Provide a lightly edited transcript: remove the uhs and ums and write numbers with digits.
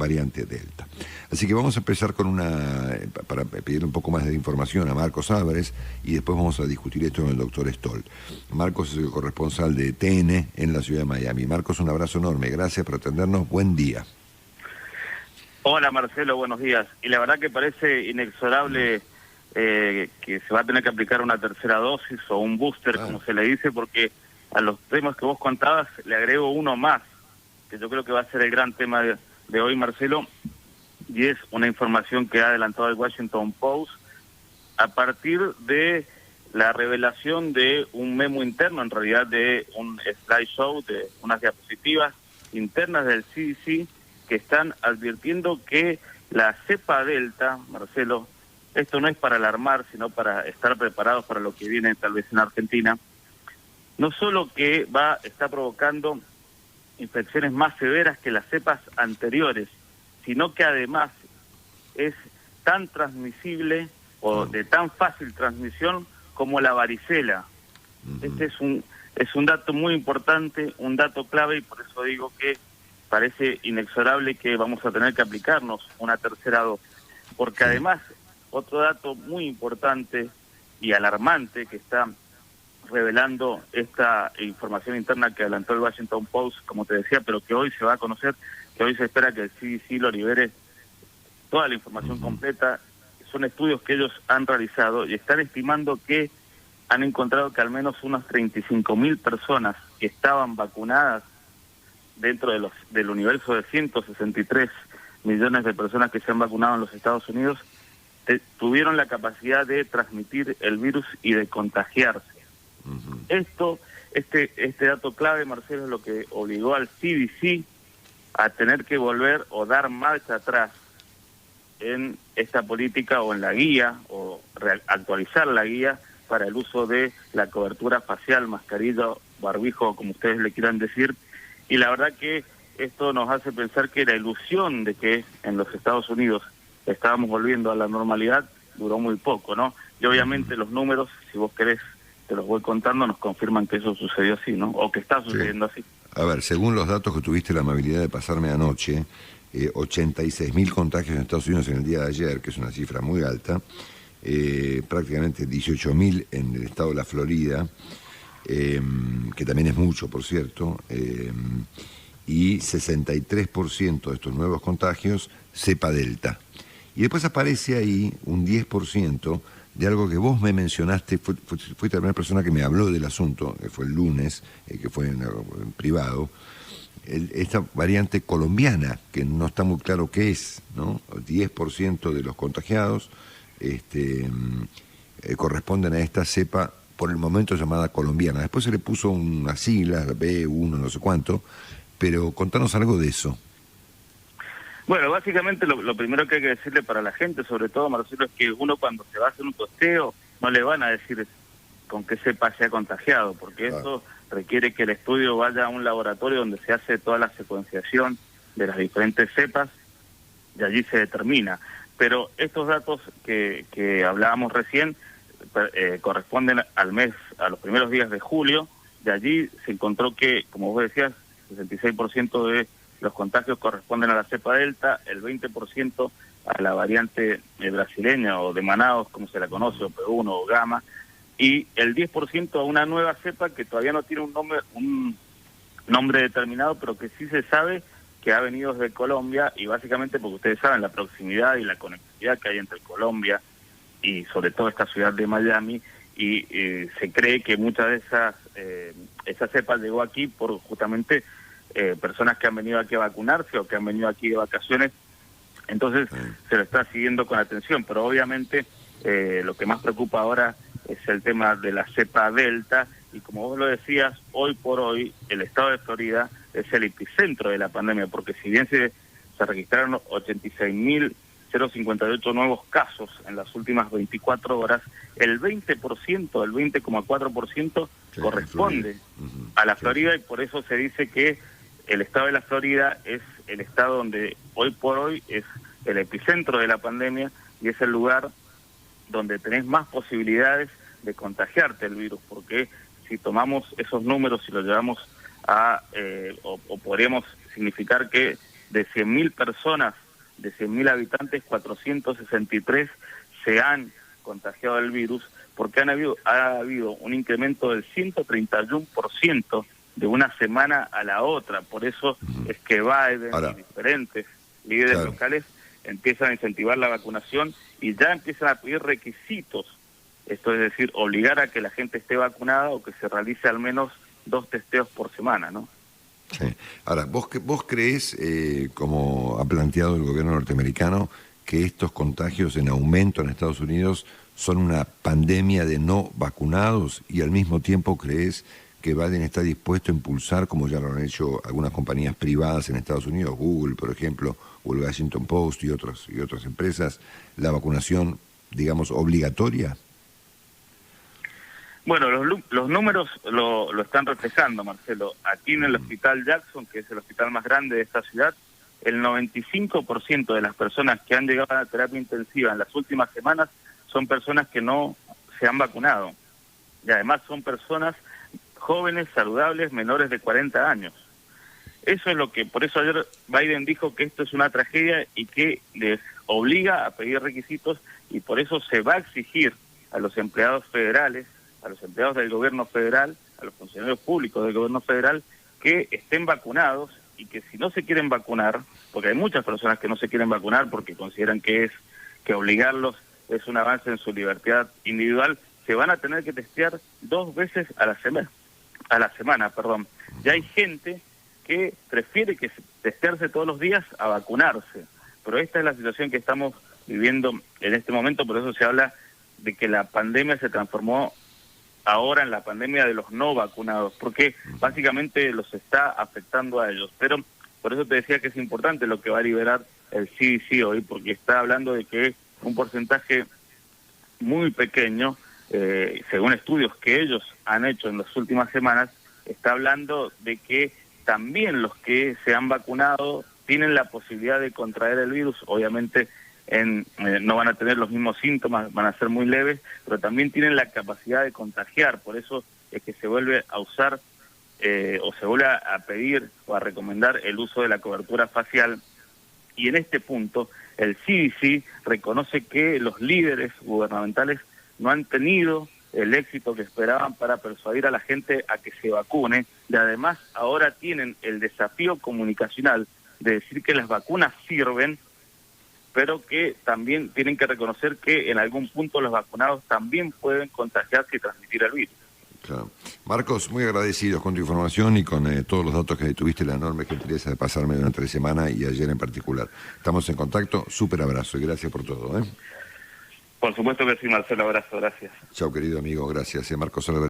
variante Delta. Así que vamos a empezar con para pedirle un poco más de información a Marcos Álvarez y después vamos a discutir esto con el doctor Stoll. Marcos es el corresponsal de TN en la ciudad de Miami. Marcos, un abrazo enorme, gracias por atendernos, buen día. Hola Marcelo, buenos días. Y la verdad que parece inexorable que se va a tener que aplicar una tercera dosis o un booster, como se le dice, porque a los temas que vos contabas le agrego uno más, que yo creo que va a ser el gran tema de hoy, Marcelo, y es una información que ha adelantado el Washington Post a partir de la revelación de un memo interno, en realidad de un slideshow, de unas diapositivas internas del CDC, que están advirtiendo que la cepa Delta, Marcelo, esto no es para alarmar, sino para estar preparados para lo que viene tal vez en Argentina, no solo que está provocando infecciones más severas que las cepas anteriores, sino que además es tan transmisible o de tan fácil transmisión como la varicela. Este es un dato muy importante, un dato clave, y por eso digo que parece inexorable que vamos a tener que aplicarnos una tercera dosis. Porque además, otro dato muy importante y alarmante que está revelando esta información interna que adelantó el Washington Post, como te decía, pero que hoy se va a conocer, que hoy se espera que el CDC lo libere toda la información completa. Son estudios que ellos han realizado y están estimando que han encontrado que al menos unas 35.000 personas que estaban vacunadas dentro del universo de 163 millones de personas que se han vacunado en los Estados Unidos, tuvieron la capacidad de transmitir el virus y de contagiarse. Este dato clave, Marcelo, es lo que obligó al CDC a tener que volver o dar marcha atrás en esta política o en la guía, o actualizar la guía para el uso de la cobertura facial, mascarilla, barbijo, como ustedes le quieran decir. Y la verdad que esto nos hace pensar que la ilusión de que en los Estados Unidos estábamos volviendo a la normalidad duró muy poco, ¿no? Y obviamente los números, si vos querés, te los voy contando, nos confirman que eso sucedió así, ¿no? O que está sucediendo así. A ver, según los datos que tuviste la amabilidad de pasarme anoche, 86.000 contagios en Estados Unidos en el día de ayer, que es una cifra muy alta, prácticamente 18.000 en el estado de la Florida, que también es mucho, por cierto, y 63% de estos nuevos contagios cepa Delta. Y después aparece ahí un 10% de algo que vos me mencionaste, fuiste la primera persona que me habló del asunto, que fue el lunes, que fue en privado, esta variante colombiana, que no está muy claro qué es, ¿no? 10% de los contagiados corresponden a esta cepa, por el momento llamada colombiana. Después se le puso unas siglas, B1, no sé cuánto, pero contanos algo de eso. Bueno, básicamente lo primero que hay que decirle para la gente, sobre todo, Marcelo, es que uno cuando se va a hacer un testeo no le van a decir con qué cepa se ha contagiado, porque eso requiere que el estudio vaya a un laboratorio donde se hace toda la secuenciación de las diferentes cepas y allí se determina. Pero estos datos que hablábamos recién corresponden al mes, a los primeros días de julio. De allí se encontró que, como vos decías, 66% de los contagios corresponden a la cepa Delta, el 20% a la variante brasileña o de Manaus, como se la conoce, o P1 o Gamma, y el 10% a una nueva cepa que todavía no tiene un nombre determinado, pero que sí se sabe que ha venido desde Colombia, y básicamente porque ustedes saben la proximidad y la conectividad que hay entre Colombia y sobre todo esta ciudad de Miami, y se cree que muchas de esa cepa llegó aquí por justamente personas que han venido aquí a vacunarse o que han venido aquí de vacaciones. Entonces se lo está siguiendo con atención, pero obviamente lo que más preocupa ahora es el tema de la cepa Delta, y como vos lo decías, hoy por hoy el estado de Florida es el epicentro de la pandemia, porque si bien se registraron 86.058 nuevos casos en las últimas 24 horas, el 20%, el 20,4% corresponde a la Florida, y por eso se dice que el estado de la Florida es el estado donde hoy por hoy es el epicentro de la pandemia y es el lugar donde tenés más posibilidades de contagiarte el virus, porque si tomamos esos números y los llevamos a, o podríamos significar que de 100.000 personas, de 100.000 habitantes, 463 se han contagiado del virus, porque ha habido un incremento del 131% de una semana a la otra. Por eso es que Biden y diferentes líderes locales empiezan a incentivar la vacunación y ya empiezan a pedir requisitos. Esto es decir, obligar a que la gente esté vacunada o que se realice al menos 2 testeos por semana, ¿no? Sí. Ahora, ¿vos creés, como ha planteado el gobierno norteamericano, que estos contagios en aumento en Estados Unidos son una pandemia de no vacunados y al mismo tiempo creés que Biden está dispuesto a impulsar, como ya lo han hecho algunas compañías privadas en Estados Unidos, Google, por ejemplo, o el Washington Post y otras empresas, la vacunación, digamos, obligatoria? Bueno, los números lo están reflejando, Marcelo. Aquí en el Hospital Jackson, que es el hospital más grande de esta ciudad, el 95% de las personas que han llegado a la terapia intensiva en las últimas semanas son personas que no se han vacunado. Y además son personas jóvenes, saludables, menores de 40 años. Eso es por eso ayer Biden dijo que esto es una tragedia y que les obliga a pedir requisitos, y por eso se va a exigir a los empleados federales, a los empleados del gobierno federal, a los funcionarios públicos del gobierno federal, que estén vacunados, y que si no se quieren vacunar, porque hay muchas personas que no se quieren vacunar porque consideran que obligarlos es un avance en su libertad individual, se van a tener que testear 2 veces a la semana. Ya hay gente que prefiere testearse todos los días a vacunarse, pero esta es la situación que estamos viviendo en este momento. Por eso se habla de que la pandemia se transformó ahora en la pandemia de los no vacunados, porque básicamente los está afectando a ellos. Pero por eso te decía que es importante lo que va a liberar el CDC hoy, porque está hablando de que un porcentaje muy pequeño, según estudios que ellos han hecho en las últimas semanas, está hablando de que también los que se han vacunado tienen la posibilidad de contraer el virus. Obviamente no van a tener los mismos síntomas, van a ser muy leves, pero también tienen la capacidad de contagiar. Por eso es que se vuelve a usar o se vuelve a pedir o a recomendar el uso de la cobertura facial. Y en este punto el CDC reconoce que los líderes gubernamentales no han tenido el éxito que esperaban para persuadir a la gente a que se vacune, y además ahora tienen el desafío comunicacional de decir que las vacunas sirven, pero que también tienen que reconocer que en algún punto los vacunados también pueden contagiarse y transmitir el virus. Claro. Marcos, muy agradecidos con tu información y con todos los datos que tuviste, la enorme gentileza de pasarme durante la semana y ayer en particular. Estamos en contacto, súper abrazo y gracias por todo. Por supuesto que sí, Marcelo, abrazo, gracias. Chao, querido amigo, gracias. Marcos Álvarez.